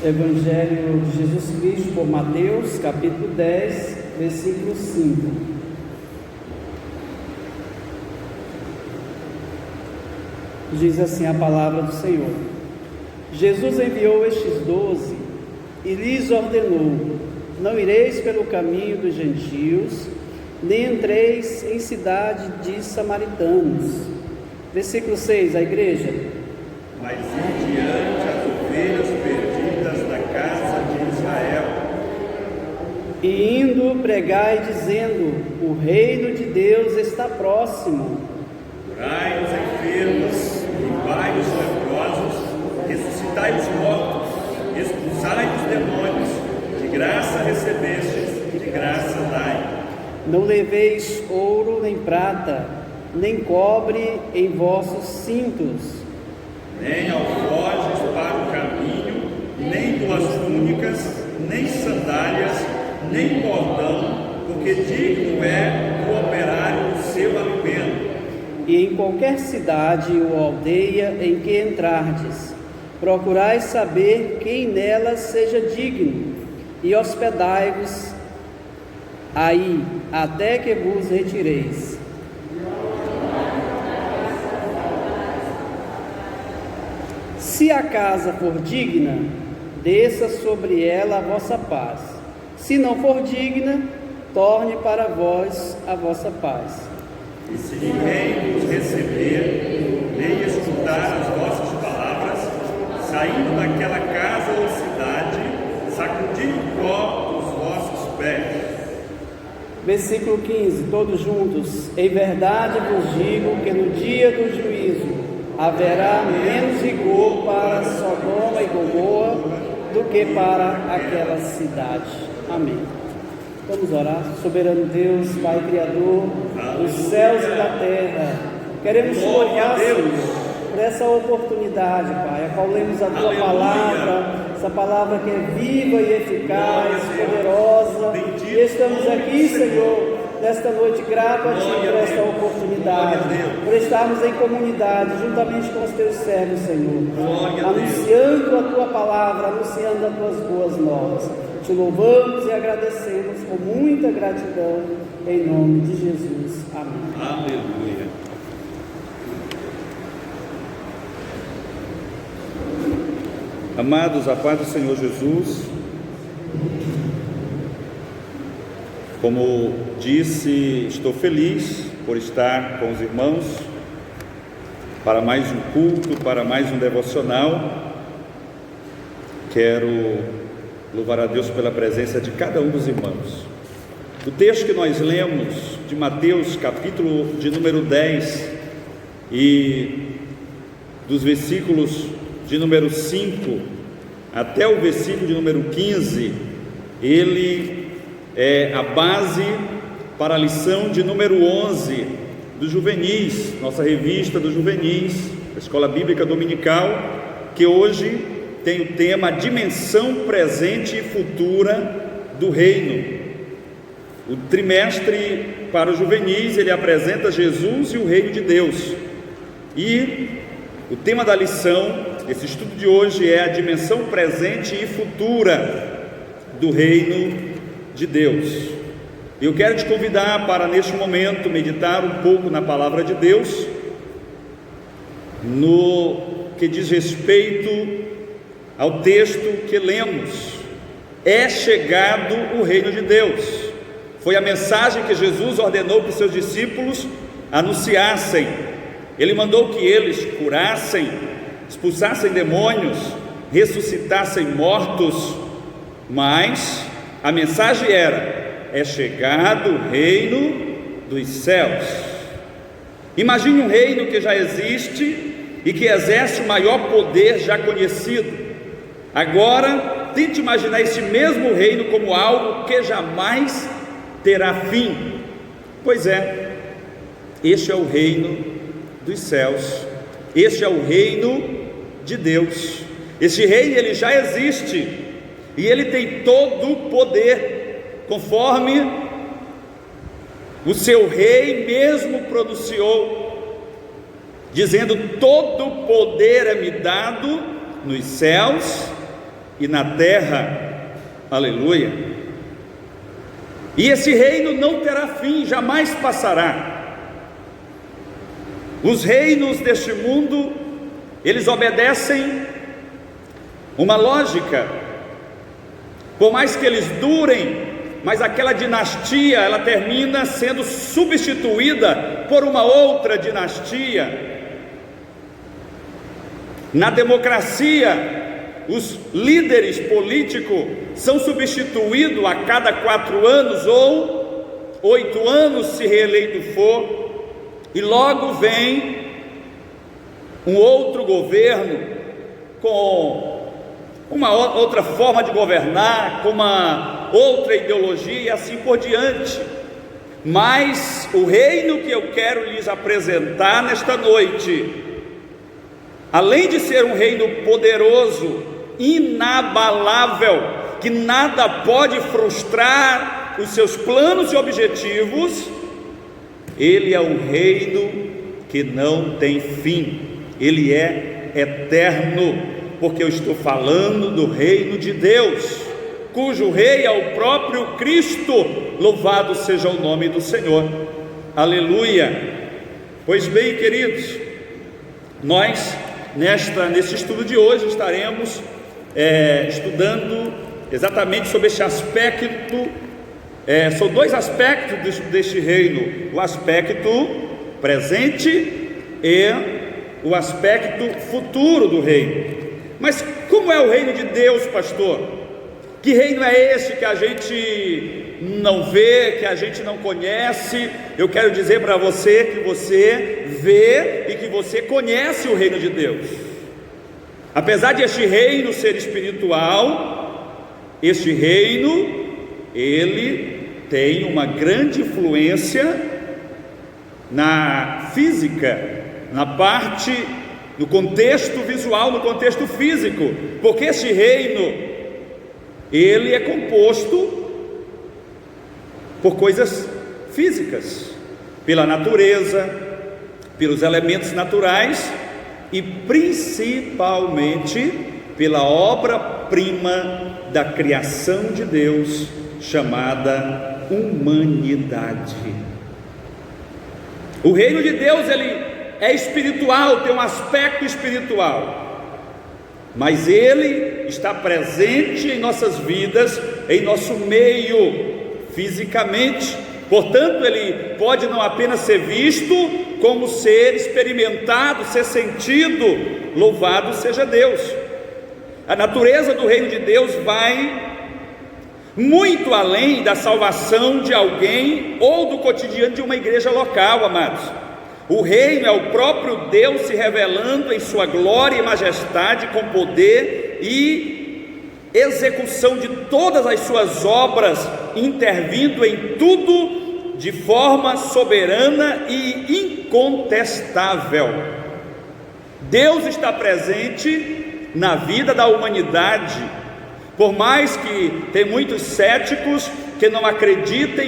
Evangelho de Jesus Cristo por Mateus, capítulo 10, versículo 5. Diz assim a palavra do Senhor: Jesus enviou estes 12 e lhes ordenou: não ireis pelo caminho dos gentios, nem entreis em cidade de samaritanos. Versículo 6, a igreja: mas ir diante as ovelhas perdidas da casa de Israel. E indo pregai dizendo: o reino de Deus está próximo. Curai os enfermos, limpai os leprosos, ressuscitai os mortos, expulsai os demônios. De graça recebestes, de graça dai. Não leveis ouro nem prata, nem cobre em vossos cintos, Nem alforjes para o caminho, nem duas túnicas, nem sandálias, nem bordão, porque digno é o operário do seu alimento. e em qualquer cidade ou aldeia em que entrardes, procurai saber quem nela seja digno, e hospedai-vos aí, até que vos retireis. Se a casa for digna, desça sobre ela a vossa paz. Se não for digna, torne para vós a vossa paz. E se ninguém vos receber, nem escutar as vossas palavras, saindo daquela casa ou cidade, sacudi o pó dos vossos pés. Versículo 15, todos juntos: em verdade vos digo que no dia do juízo haverá menos rigor para Sodoma e Gomorra do que para aquela cidade. Amém. Vamos orar. Soberano Deus, Pai Criador dos céus e da terra, queremos te louvar, Senhor, por essa oportunidade, Pai, a qual lemos a Tua palavra, essa palavra que é viva e eficaz, poderosa, e estamos aqui, Senhor, nesta noite, grato a Ti por esta oportunidade, por estarmos em comunidade, juntamente com os Teus servos, Senhor, anunciando a Tua palavra, anunciando as Tuas boas novas. Te louvamos e agradecemos com muita gratidão, em nome de Jesus. Amém. Aleluia. Amados, a paz do Senhor Jesus. Como disse, estou feliz por estar com os irmãos para mais um culto, para mais um devocional. Quero louvar a Deus pela presença de cada um dos irmãos. O texto que nós lemos de Mateus, capítulo de número 10, e dos versículos de número 5 até o versículo de número 15, ele é a base para a lição de número 11 dos juvenis, nossa revista dos juvenis, a Escola Bíblica Dominical, que hoje tem o tema Dimensão Presente e Futura do Reino. O trimestre para os juvenis, ele apresenta Jesus e o Reino de Deus. E o tema da lição, esse estudo de hoje, é a dimensão presente e futura do Reino de Deus. Eu quero te convidar para, neste momento, meditar um pouco na palavra de Deus, no que diz respeito ao texto que lemos. É chegado o reino de Deus. Foi a mensagem que Jesus ordenou para os seus discípulos anunciassem. Ele mandou que eles curassem, expulsassem demônios, ressuscitassem mortos, mas a mensagem era: é chegado o reino dos céus. Imagine um reino que já existe e que exerce o maior poder já conhecido. Agora, tente imaginar esse mesmo reino como algo que jamais terá fim. Pois é, este é o reino dos céus, este é o reino de Deus. Este reino, ele já existe, e ele tem todo o poder, conforme o seu rei mesmo pronunciou, dizendo: todo o poder é me dado nos céus e na terra, aleluia. E esse reino não terá fim, jamais passará. Os reinos deste mundo, eles obedecem uma lógica, por mais que eles durem, mas aquela dinastia, ela termina sendo substituída por uma outra dinastia. Na democracia, os líderes políticos são substituídos a cada 4 anos ou 8 anos, se reeleito for, e logo vem um outro governo com uma outra forma de governar, com uma outra ideologia e assim por diante. Mas o reino que eu quero lhes apresentar nesta noite, além de ser um reino poderoso, inabalável, que nada pode frustrar os seus planos e objetivos, ele é um reino que não tem fim, ele é eterno, porque eu estou falando do reino de Deus, cujo rei é o próprio Cristo. Louvado seja o nome do Senhor, aleluia. Pois bem, queridos, nós nesse estudo de hoje estaremos estudando exatamente sobre este aspecto. São 2 aspectos deste reino: o aspecto presente e o aspecto futuro do reino. Mas como é o reino de Deus, pastor? Que reino é esse que a gente não vê, que a gente não conhece? Eu quero dizer para você que você vê e que você conhece o reino de Deus. Apesar de este reino ser espiritual, este reino, ele tem uma grande influência na física, na parte, no contexto visual, no contexto físico, porque este reino, ele é composto por coisas físicas, pela natureza, pelos elementos naturais e principalmente pela obra-prima da criação de Deus, chamada humanidade. O reino de Deus, ele é espiritual, tem um aspecto espiritual, mas ele está presente em nossas vidas, em nosso meio, fisicamente. Portanto, ele pode não apenas ser visto, como ser experimentado, ser sentido. Louvado seja Deus. A natureza do reino de Deus vai muito além da salvação de alguém ou do cotidiano de uma igreja local, amados. O reino é o próprio Deus se revelando em sua glória e majestade, com poder e execução de todas as suas obras, intervindo em tudo de forma soberana e incontestável. Deus está presente na vida da humanidade, por mais que tem muitos céticos que não acreditam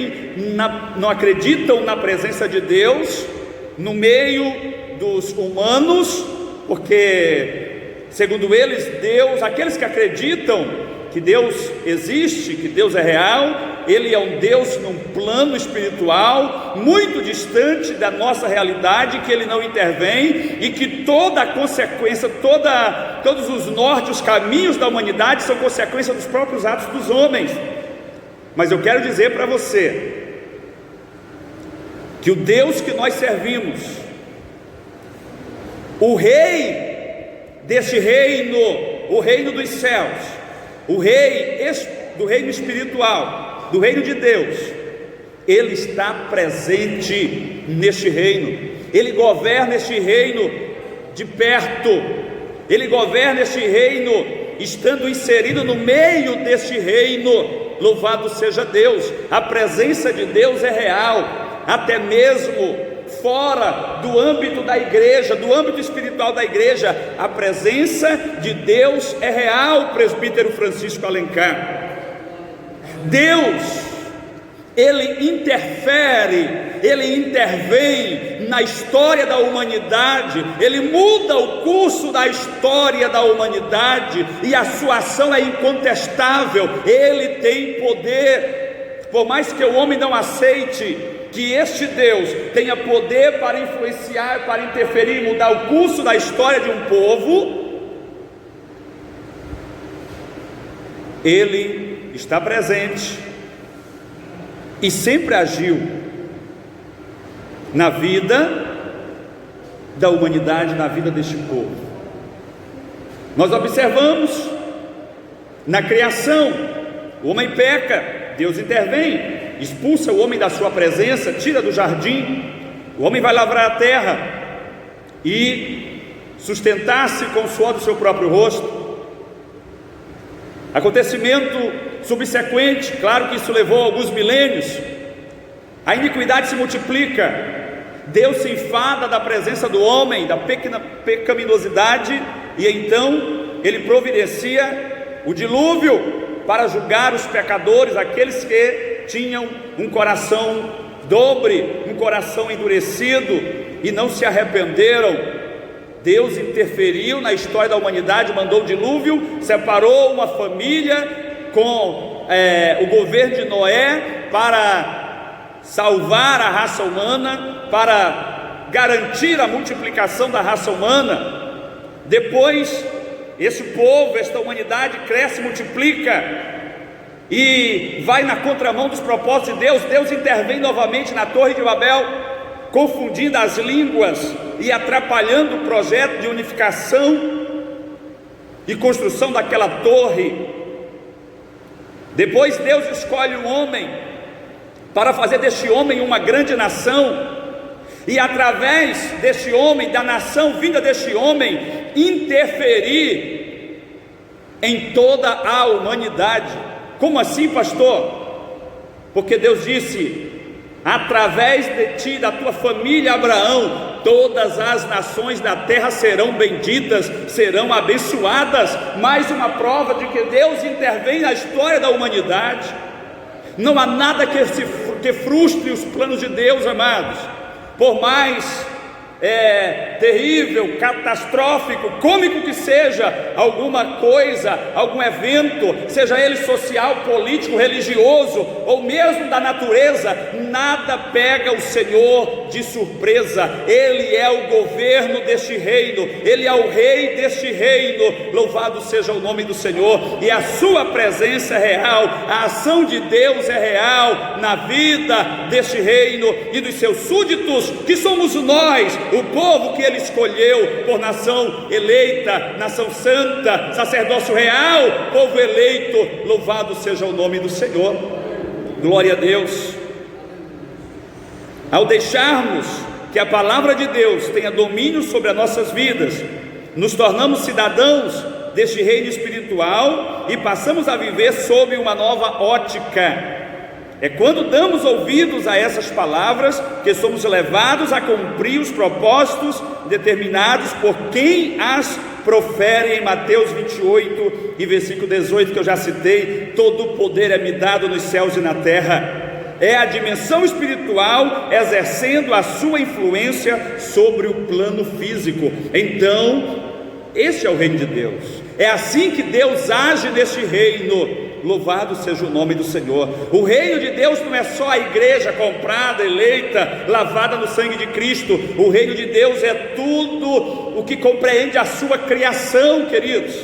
na presença de Deus no meio dos humanos, porque segundo eles, Deus, aqueles que acreditam que Deus existe, que Deus é real, Ele é um Deus num plano espiritual, muito distante da nossa realidade, que Ele não intervém, e que toda a consequência, todos os nortes, os caminhos da humanidade são consequência dos próprios atos dos homens. Mas eu quero dizer para você, que o Deus que nós servimos, o rei deste reino, o reino dos céus, o rei do reino espiritual, do reino de Deus, ele está presente neste reino, ele governa este reino de perto, ele governa este reino estando inserido no meio deste reino. Louvado seja Deus. A presença de Deus é real, até mesmo fora do âmbito da igreja, do âmbito espiritual da igreja, a presença de Deus é real, presbítero Francisco Alencar. Deus, Ele interfere Ele intervém na história da humanidade, Ele muda o curso da história da humanidade, e a sua ação é incontestável. Ele tem poder, por mais que o homem não aceite que este Deus tenha poder para influenciar, para interferir, mudar o curso da história de um povo, Ele está presente e sempre agiu na vida da humanidade, na vida deste povo. Nós observamos na criação, o homem peca, Deus intervém, expulsa o homem da sua presença, tira do jardim, o homem vai lavrar a terra e sustentar-se com o suor do seu próprio rosto. Acontecimento subsequente, claro que isso levou alguns milênios, a iniquidade se multiplica, Deus se enfada da presença do homem, da pecaminosidade, e então Ele providencia o dilúvio para julgar os pecadores, aqueles que tinham um coração dobre, um coração endurecido e não se arrependeram. Deus interferiu na história da humanidade, mandou o dilúvio, separou uma família com o governo de Noé para salvar a raça humana, para garantir a multiplicação da raça humana. Depois, esse povo, esta humanidade cresce, multiplica e vai na contramão dos propósitos de Deus. Deus intervém novamente na Torre de Babel, confundindo as línguas e atrapalhando o projeto de unificação e construção daquela torre. Depois Deus escolhe um homem para fazer deste homem uma grande nação, e através deste homem, da nação vinda deste homem, interferir em toda a humanidade. Como assim, pastor? Porque Deus disse: através de ti, da tua família Abraão, todas as nações da terra serão benditas, serão abençoadas. Mais uma prova de que Deus intervém na história da humanidade. Não há nada que frustre os planos de Deus, amados. Por mais terrível, catastrófico, cômico que seja alguma coisa, algum evento, seja ele social, político, religioso ou mesmo da natureza, nada pega o Senhor de surpresa. Ele é o governo deste reino, Ele é o rei deste reino. Louvado seja o nome do Senhor. E a sua presença é real, a ação de Deus é real na vida deste reino e dos seus súditos, que somos nós, o povo que Ele escolheu por nação eleita, nação santa, sacerdócio real, povo eleito. Louvado seja o nome do Senhor. Glória a Deus. Ao deixarmos que a palavra de Deus tenha domínio sobre as nossas vidas, nos tornamos cidadãos deste reino espiritual e passamos a viver sob uma nova ótica. É quando damos ouvidos a essas palavras que somos levados a cumprir os propósitos determinados por quem as profere. Em Mateus 28 e versículo 18, que eu já citei: todo o poder é me dado nos céus e na terra. É a dimensão espiritual exercendo a sua influência sobre o plano físico. Então, este é o reino de Deus. É assim que Deus age neste reino. Louvado seja o nome do Senhor. O reino de Deus não é só a igreja comprada, eleita, lavada no sangue de Cristo. O reino de Deus é tudo o que compreende a sua criação, queridos.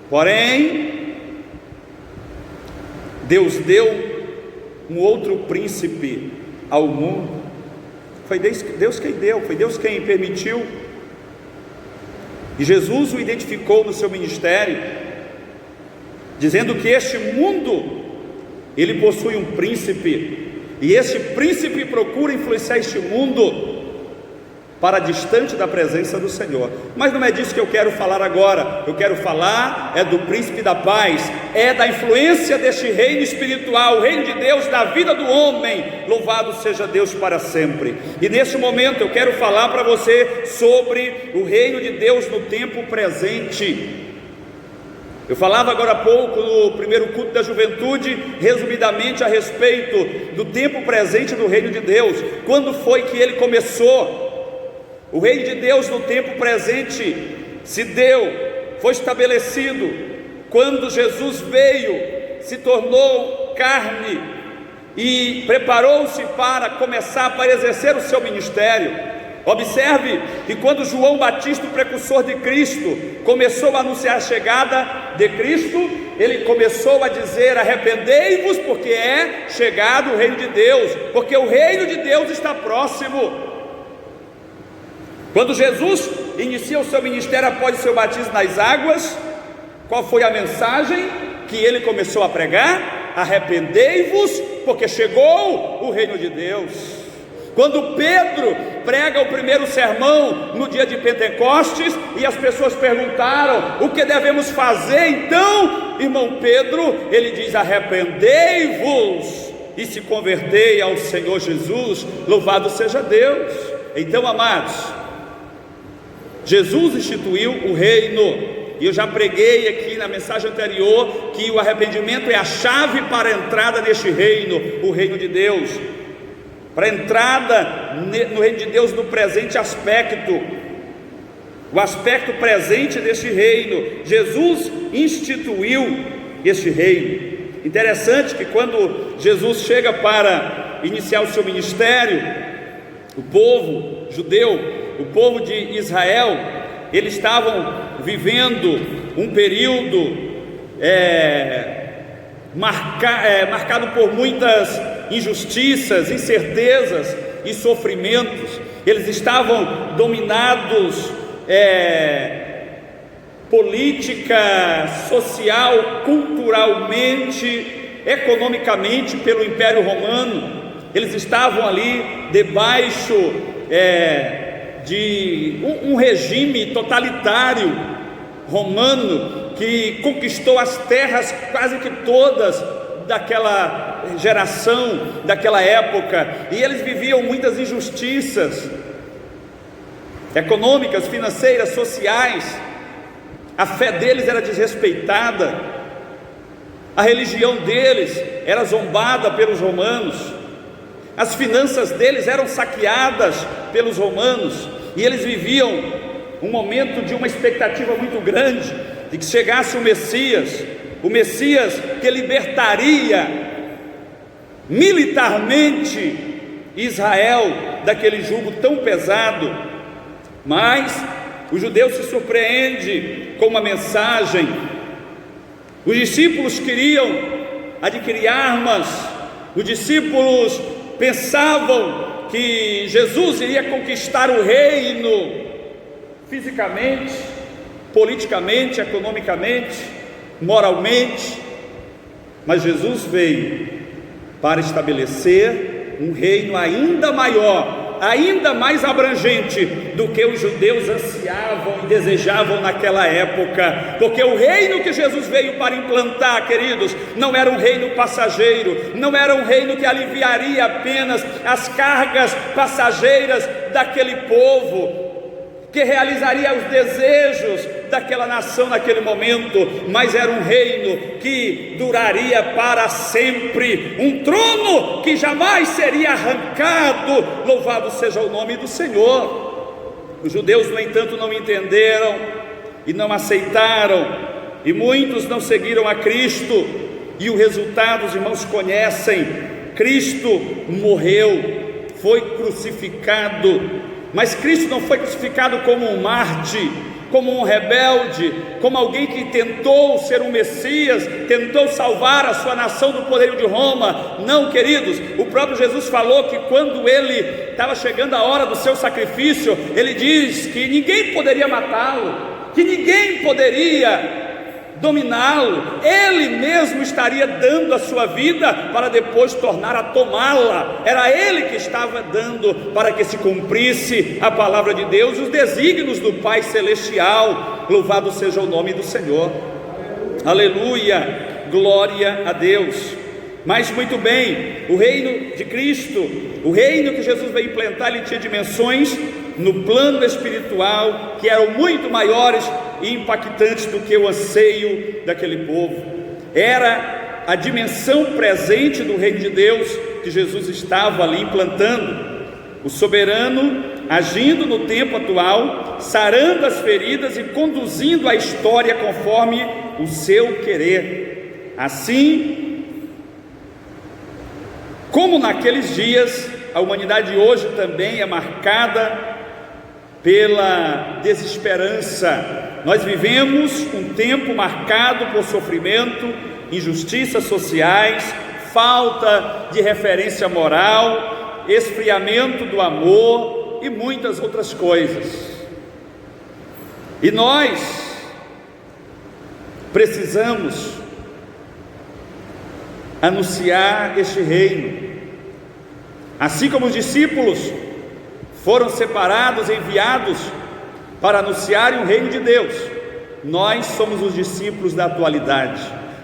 Porém, Deus deu um outro príncipe ao mundo. Foi Deus quem deu, foi Deus quem permitiu. E Jesus o identificou no seu ministério, dizendo que este mundo, ele possui um príncipe, e este príncipe procura influenciar este mundo para distante da presença do Senhor. Mas não é disso que eu quero falar agora. Eu quero falar do príncipe da paz, da influência deste reino espiritual, o reino de Deus na vida do homem. Louvado seja Deus para sempre. E neste momento eu quero falar para você sobre o reino de Deus no tempo presente. Eu falava agora há pouco no primeiro culto da juventude, resumidamente a respeito do tempo presente do reino de Deus. Quando foi que ele começou? O reino de Deus no tempo presente se deu, foi estabelecido quando Jesus veio, se tornou carne e preparou-se para exercer o seu ministério. Observe que quando João Batista, o precursor de Cristo, começou a anunciar a chegada de Cristo, ele começou a dizer: arrependei-vos, porque é chegado o reino de Deus, porque o reino de Deus está próximo. Quando Jesus inicia o seu ministério após o seu batismo nas águas, qual foi a mensagem que ele começou a pregar? Arrependei-vos, porque chegou o reino de Deus. Quando Pedro prega o primeiro sermão no dia de Pentecostes e as pessoas perguntaram: o que devemos fazer? Então, irmão Pedro, ele diz: arrependei-vos e se convertei ao Senhor Jesus, louvado seja Deus. Então, amados, Jesus instituiu o reino, e eu já preguei aqui na mensagem anterior que o arrependimento é a chave para a entrada neste reino, o reino de Deus. Para a entrada no reino de Deus no presente aspecto, o aspecto presente deste reino, Jesus instituiu este reino. Interessante que quando Jesus chega para iniciar o seu ministério, o povo judeu, o povo de Israel, eles estavam vivendo um período marcado por muitas injustiças, incertezas e sofrimentos. Eles estavam dominados política, social, culturalmente, economicamente pelo Império Romano. Eles estavam ali debaixo de um regime totalitário romano que conquistou as terras quase que todas daquela geração, daquela época, e eles viviam muitas injustiças econômicas, financeiras, sociais. A fé deles era desrespeitada, a religião deles era zombada pelos romanos, as finanças deles eram saqueadas pelos romanos, e eles viviam um momento de uma expectativa muito grande de que chegasse o Messias que libertaria militarmente Israel daquele jugo tão pesado. Mas os judeus se surpreendem com uma mensagem. Os discípulos queriam adquirir armas, os discípulos pensavam que Jesus iria conquistar o reino fisicamente, politicamente, economicamente, moralmente, mas Jesus veio para estabelecer um reino ainda maior, ainda mais abrangente do que os judeus ansiavam e desejavam naquela época, porque o reino que Jesus veio para implantar, queridos, não era um reino passageiro, não era um reino que aliviaria apenas as cargas passageiras daquele povo, que realizaria os desejos daquela nação naquele momento, mas era um reino que duraria para sempre, um trono que jamais seria arrancado, louvado seja o nome do Senhor. Os judeus, no entanto, não entenderam e não aceitaram, e muitos não seguiram a Cristo, e o resultado, os irmãos conhecem. Cristo morreu, foi crucificado, mas Cristo não foi crucificado como um Marte, como um rebelde, como alguém que tentou ser um Messias, tentou salvar a sua nação do poderio de Roma. Não, queridos, o próprio Jesus falou que quando ele estava chegando a hora do seu sacrifício, ele diz que ninguém poderia matá-lo, que ninguém poderia dominá-lo, ele mesmo estaria dando a sua vida para depois tornar a tomá-la. Era ele que estava dando para que se cumprisse a palavra de Deus, os desígnios do Pai Celestial. Louvado seja o nome do Senhor, aleluia, glória a Deus. Mas muito bem, o reino de Cristo, o reino que Jesus veio implantar, ele tinha dimensões no plano espiritual que eram muito maiores e impactantes do que o anseio daquele povo. Era a dimensão presente do reino de Deus que Jesus estava ali implantando. O soberano agindo no tempo atual, sarando as feridas e conduzindo a história conforme o seu querer. Assim como naqueles dias, a humanidade hoje também é marcada pela desesperança. Nós vivemos um tempo marcado por sofrimento, injustiças sociais, falta de referência moral, esfriamento do amor e muitas outras coisas. E nós precisamos anunciar este reino. Assim como os discípulos foram separados, enviados para anunciarem o reino de Deus, nós somos os discípulos da atualidade.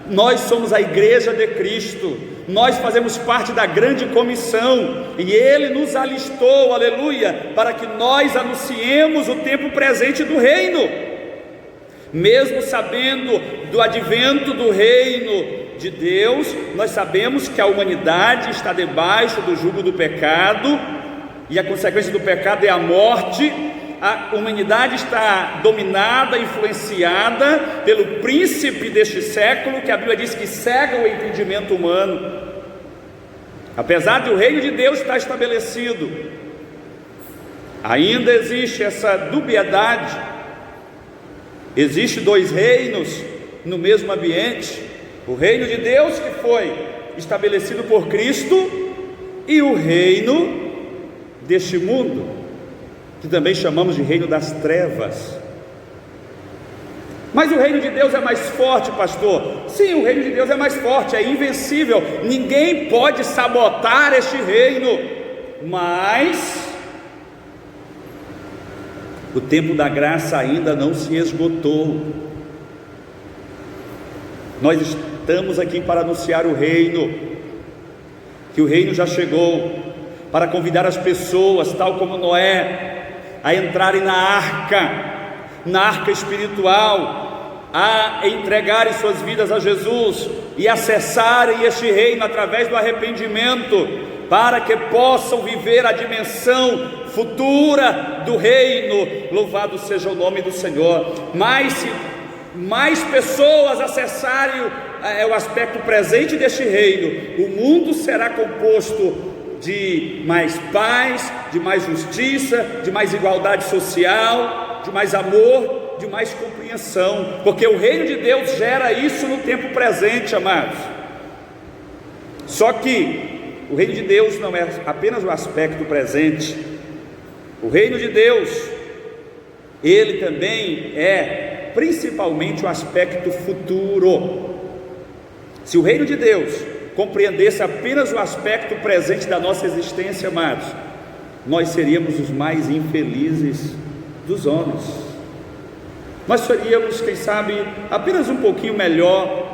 Nós somos a igreja de Cristo. Nós fazemos parte da grande comissão e Ele nos alistou, aleluia, para que nós anunciemos o tempo presente do reino. Mesmo sabendo do advento do reino de Deus, nós sabemos que a humanidade está debaixo do jugo do pecado, e a consequência do pecado é a morte. A humanidade está dominada, influenciada pelo príncipe deste século, que a Bíblia diz que cega o entendimento humano. Apesar de o reino de Deus estar estabelecido, ainda existe essa dubiedade. Existe dois reinos no mesmo ambiente: o reino de Deus, que foi estabelecido por Cristo, e o reino deste mundo, que também chamamos de reino das trevas. Mas o reino de Deus é mais forte, pastor. Sim, o reino de Deus é mais forte, é invencível. Ninguém pode sabotar este reino. Mas o tempo da graça ainda não se esgotou. Nós estamos aqui para anunciar o reino, que o reino já chegou, para convidar as pessoas, tal como Noé, a entrarem na arca espiritual, a entregarem suas vidas a Jesus e acessarem este reino através do arrependimento, para que possam viver a dimensão futura do reino. Louvado seja o nome do Senhor. Mas se mais pessoas acessarem o aspecto presente deste reino, o mundo será composto de mais paz, de mais justiça, de mais igualdade social, de mais amor, de mais compreensão, porque o reino de Deus gera isso no tempo presente, amados. Só que o reino de Deus não é apenas o aspecto presente. O reino de Deus, ele também é principalmente o aspecto futuro. Se o reino de Deus compreendesse apenas o aspecto presente da nossa existência, amados, nós seríamos os mais infelizes dos homens. Nós seríamos, quem sabe, apenas um pouquinho melhor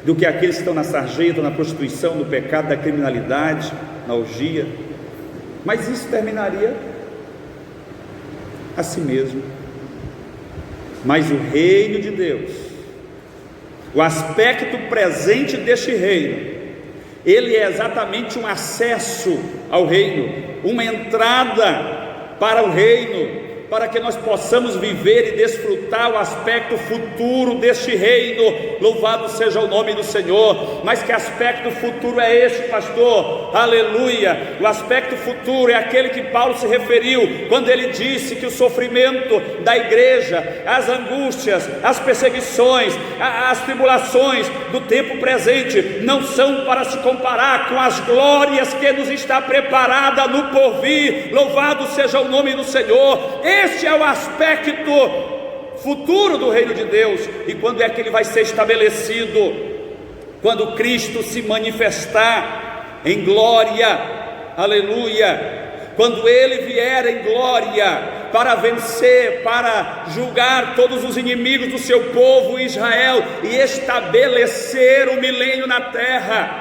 do que aqueles que estão na sarjeta, na prostituição, no pecado, da criminalidade, na orgia. Mas isso terminaria assim mesmo. Mas o reino de Deus, o aspecto presente deste reino, ele é exatamente um acesso ao reino, uma entrada para o reino, para que nós possamos viver e desfrutar o aspecto futuro deste reino. Louvado seja o nome do Senhor. Mas que aspecto futuro é este, pastor? Aleluia! O aspecto futuro é aquele que Paulo se referiu quando ele disse que o sofrimento da igreja, as angústias, as perseguições, as tribulações do tempo presente não são para se comparar com as glórias que nos está preparada no porvir. Louvado seja o nome do Senhor. Este é o aspecto futuro do reino de Deus. E quando é que ele vai ser estabelecido? Quando Cristo se manifestar em glória, aleluia, quando ele vier em glória para vencer, para julgar todos os inimigos do seu povo Israel e estabelecer o milênio na terra.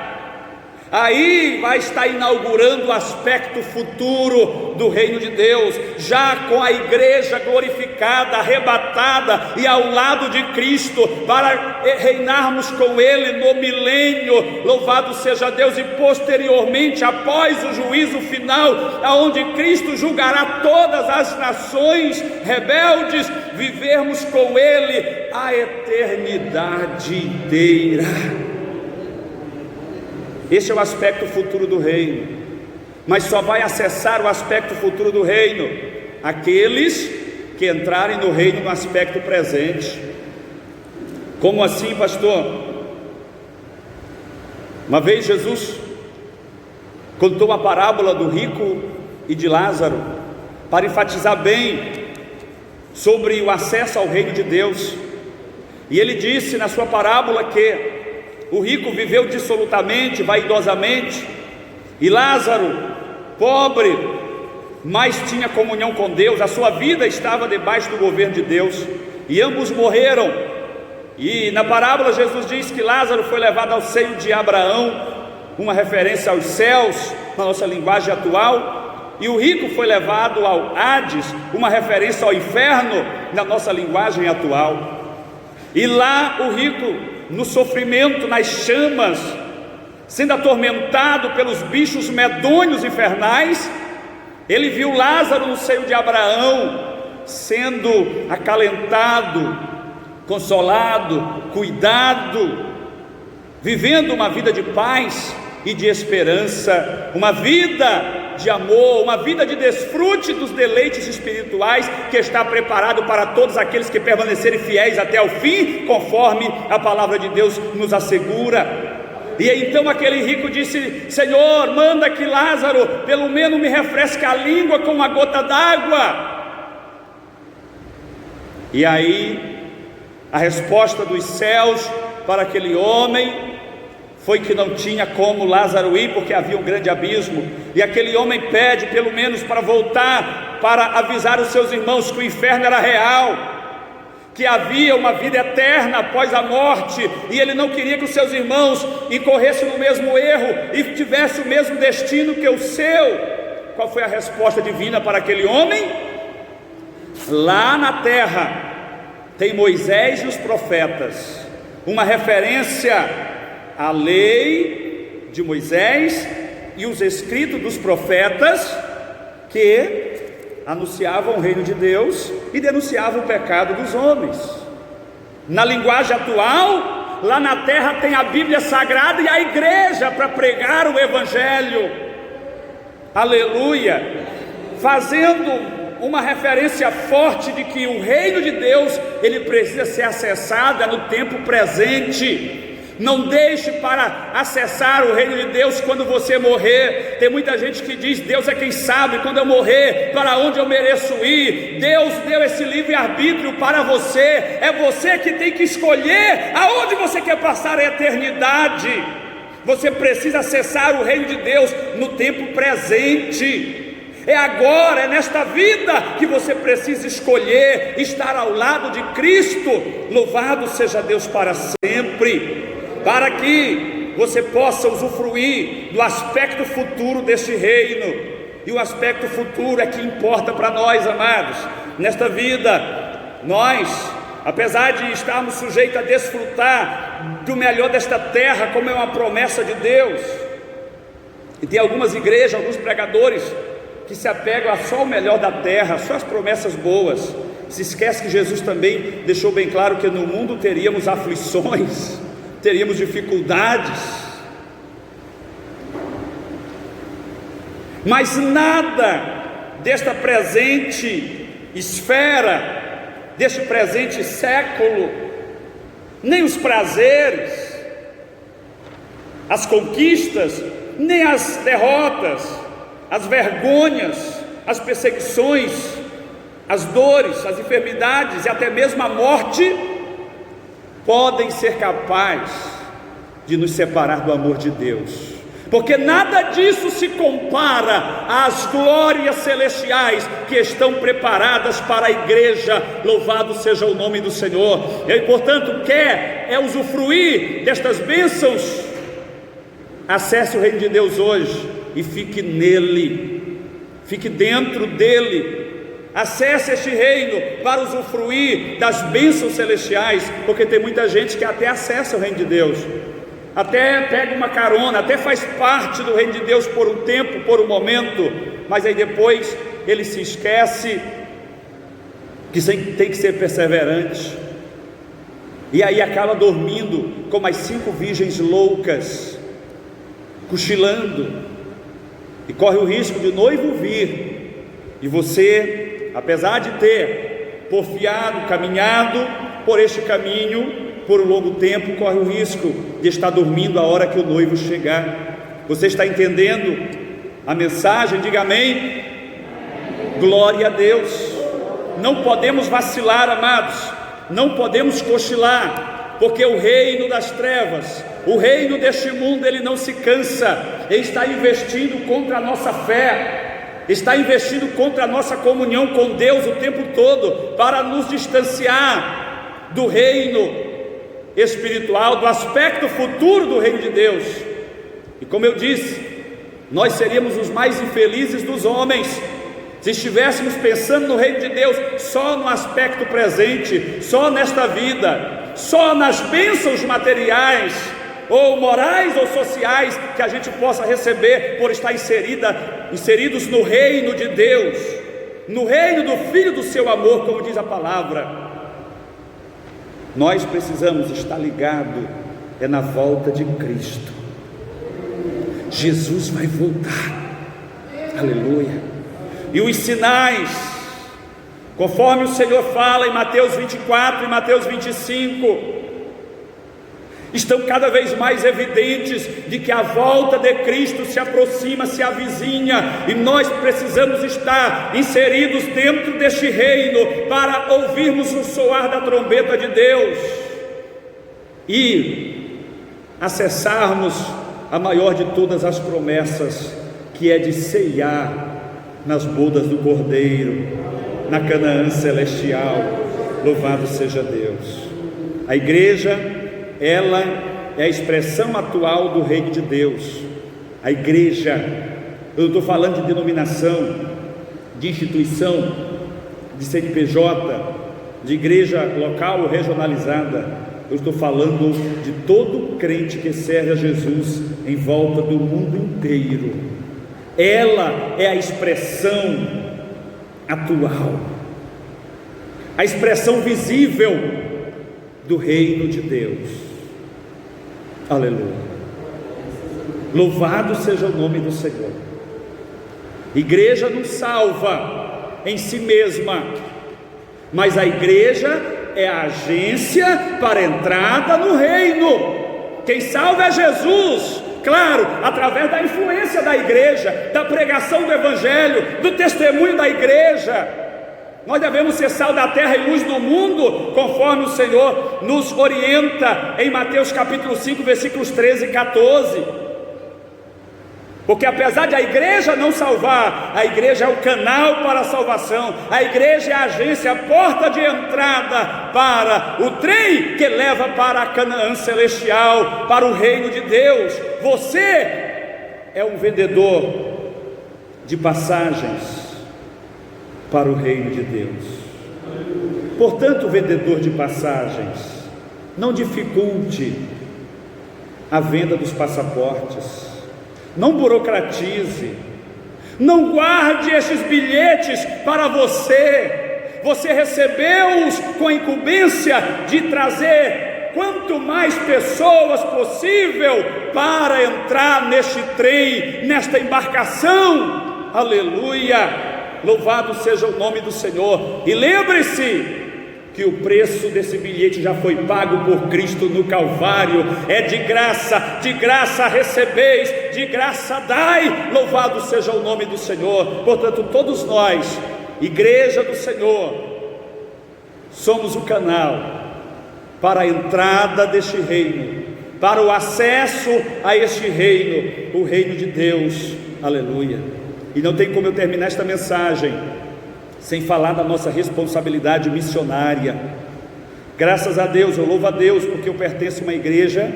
Aí vai estar inaugurando o aspecto futuro do reino de Deus, já com a igreja glorificada, arrebatada e ao lado de Cristo, para reinarmos com Ele no milênio. Louvado seja Deus! E posteriormente, após o juízo final, aonde Cristo julgará todas as nações rebeldes, vivermos com Ele a eternidade inteira. Este é o aspecto futuro do reino, mas só vai acessar o aspecto futuro do reino aqueles que entrarem no reino no aspecto presente. Como assim, pastor? Uma vez Jesus contou a parábola do rico e de Lázaro para enfatizar bem sobre o acesso ao reino de Deus, e ele disse na sua parábola que o rico viveu dissolutamente, vaidosamente, e Lázaro, pobre, mas tinha comunhão com Deus, a sua vida estava debaixo do governo de Deus, e ambos morreram. E na parábola Jesus diz que Lázaro foi levado ao seio de Abraão, uma referência aos céus, na nossa linguagem atual, e o rico foi levado ao Hades, uma referência ao inferno, na nossa linguagem atual. E lá o rico, no sofrimento, nas chamas, sendo atormentado pelos bichos medonhos infernais, ele viu Lázaro no seio de Abraão, sendo acalentado, consolado, cuidado, vivendo uma vida de paz e de esperança, uma vida de amor, uma vida de desfrute dos deleites espirituais que está preparado para todos aqueles que permanecerem fiéis até o fim, conforme a palavra de Deus nos assegura. E então aquele rico disse: Senhor, manda que Lázaro pelo menos me refresque a língua com uma gota d'água. E aí a resposta dos céus para aquele homem foi que não tinha como Lázaro ir, porque havia um grande abismo, e aquele homem pede pelo menos para voltar, para avisar os seus irmãos que o inferno era real, que havia uma vida eterna após a morte, e ele não queria que os seus irmãos incorressem no mesmo erro e tivessem o mesmo destino que o seu. Qual foi a resposta divina para aquele homem? Lá na terra tem Moisés e os profetas, uma referência a lei de Moisés e os escritos dos profetas que anunciavam o reino de Deus e denunciavam o pecado dos homens. Na linguagem atual, lá na terra tem a Bíblia Sagrada e a igreja para pregar o Evangelho, aleluia, fazendo uma referência forte de que o reino de Deus, ele precisa ser acessado no tempo presente. Não deixe para acessar o reino de Deus quando você morrer. Tem muita gente que diz: Deus é quem sabe quando eu morrer para onde eu mereço ir. Deus deu esse livre-arbítrio para você. É você que tem que escolher aonde você quer passar a eternidade. Você precisa acessar o reino de Deus no tempo presente. É agora, é nesta vida que você precisa escolher estar ao lado de Cristo. Louvado seja Deus para sempre, para que você possa usufruir do aspecto futuro deste reino. E o aspecto futuro é que importa para nós, amados. Nesta vida, nós, apesar de estarmos sujeitos a desfrutar do melhor desta terra, como é uma promessa de Deus, e tem algumas igrejas, alguns pregadores que se apegam a só o melhor da terra, só as promessas boas, se esquece que Jesus também deixou bem claro que no mundo teríamos aflições, teríamos dificuldades, mas nada desta presente esfera, deste presente século, nem os prazeres, as conquistas, nem as derrotas, as vergonhas, as perseguições, as dores, as enfermidades e até mesmo a morte podem ser capazes de nos separar do amor de Deus, porque nada disso se compara às glórias celestiais que estão preparadas para a igreja. Louvado seja o nome do Senhor. E portanto quer usufruir destas bênçãos Acesse o reino de Deus hoje e fique nele, fique dentro dele. Acesse este reino para usufruir das bênçãos celestiais, porque tem muita gente que até acessa o reino de Deus, até pega uma carona, até faz parte do reino de Deus por um tempo, por um momento, mas aí depois ele se esquece que tem que ser perseverante, e aí acaba dormindo como as 5 virgens loucas, cochilando, e corre o risco de noivo vir, e você, apesar de ter porfiado, caminhado por este caminho por um longo tempo, corre o risco de estar dormindo a hora que o noivo chegar. Você está entendendo a mensagem? Diga amém. Glória a Deus. Não podemos vacilar, amados, não podemos cochilar, porque o reino das trevas, o reino deste mundo, ele não se cansa, ele está investindo contra a nossa fé, está investindo contra a nossa comunhão com Deus o tempo todo, para nos distanciar do reino espiritual, do aspecto futuro do reino de Deus. E como eu disse, nós seríamos os mais infelizes dos homens se estivéssemos pensando no reino de Deus só no aspecto presente, só nesta vida, só nas bênçãos materiais, ou morais ou sociais, que a gente possa receber por estar inseridos no reino de Deus, no reino do Filho do seu amor, como diz a palavra. Nós precisamos estar ligados na volta de Cristo. Jesus vai voltar, aleluia. E os sinais, conforme o Senhor fala em Mateus 24 e Mateus 25, estão cada vez mais evidentes de que a volta de Cristo se aproxima, se avizinha, e nós precisamos estar inseridos dentro deste reino para ouvirmos o soar da trombeta de Deus e acessarmos a maior de todas as promessas, que é de ceiar nas bodas do Cordeiro, na Canaã celestial. Louvado seja Deus. A igreja, ela é a expressão atual do reino de Deus. A igreja, eu não estou falando de denominação, de instituição, de CNPJ, de igreja local ou regionalizada. Eu estou falando de todo crente que serve a Jesus em volta do mundo inteiro. Ela é a expressão atual, a expressão visível do reino de Deus. Aleluia. Louvado seja o nome do Senhor. Igreja não salva em si mesma, mas a igreja é a agência para a entrada no reino. Quem salva é Jesus, claro, através da influência da igreja, da pregação do evangelho, do testemunho da igreja. Nós devemos ser sal da terra e luz do mundo, conforme o Senhor nos orienta em Mateus capítulo 5, versículos 13 e 14. Porque apesar de a igreja não salvar, a igreja é o canal para a salvação, a igreja é a agência, a porta de entrada para o trem que leva para a Canaã celestial, para o reino de Deus. Você é um vendedor de passagens para o reino de Deus. Portanto, vendedor de passagens, não dificulte a venda dos passaportes, não burocratize, não guarde estes bilhetes para você. Você recebeu-os com a incumbência de trazer quanto mais pessoas possível para entrar neste trem, nesta embarcação. Aleluia, louvado seja o nome do Senhor. E lembre-se que o preço desse bilhete já foi pago por Cristo no Calvário. É de graça recebeis, de graça dai. Louvado seja o nome do Senhor. Portanto, todos nós, igreja do Senhor, somos o canal para a entrada deste reino, para o acesso a este reino, o reino de Deus. Aleluia. E não tem como eu terminar esta mensagem sem falar da nossa responsabilidade missionária. Graças a Deus, eu louvo a Deus, porque eu pertenço a uma igreja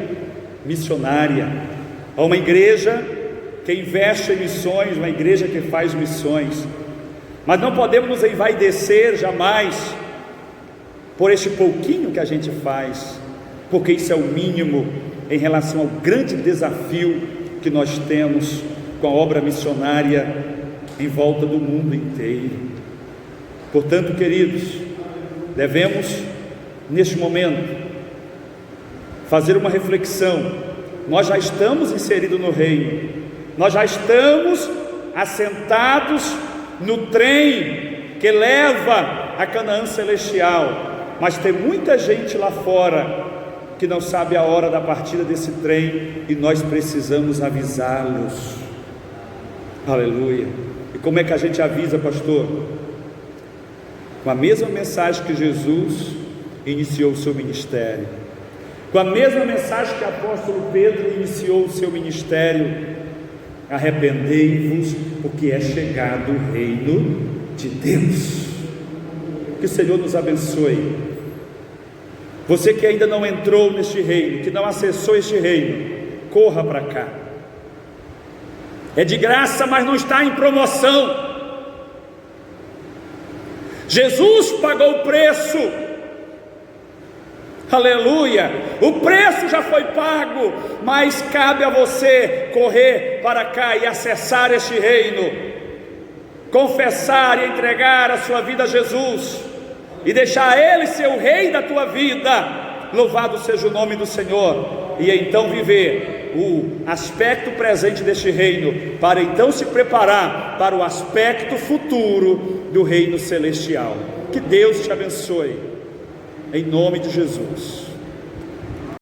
missionária. a uma igreja que investe em missões, uma igreja que faz missões, mas não podemos nos envaidecer jamais por este pouquinho que a gente faz, porque isso é o mínimo em relação ao grande desafio que nós temos com a obra missionária em volta do mundo inteiro. Portanto, queridos, devemos neste momento fazer uma reflexão. Nós já estamos inseridos no reino, nós já estamos assentados no trem que leva a Canaã celestial, mas tem muita gente lá fora que não sabe a hora da partida desse trem, e nós precisamos avisá-los. Aleluia. E como é que a gente avisa, pastor? Com a mesma mensagem que Jesus iniciou o seu ministério, com a mesma mensagem que o apóstolo Pedro iniciou o seu ministério: arrependei-vos, porque é chegado o reino de Deus. Que o Senhor nos abençoe. Você que ainda não entrou neste reino, que não acessou este reino, corra para cá. É de graça, mas não está em promoção. Jesus pagou o preço. Aleluia, o preço já foi pago, mas cabe a você correr para cá e acessar este reino, confessar e entregar a sua vida a Jesus, e deixar Ele ser o Rei da tua vida. Louvado seja o nome do Senhor. E então viver o aspecto presente deste reino, para então se preparar para o aspecto futuro do reino celestial. Que Deus te abençoe, em nome de Jesus.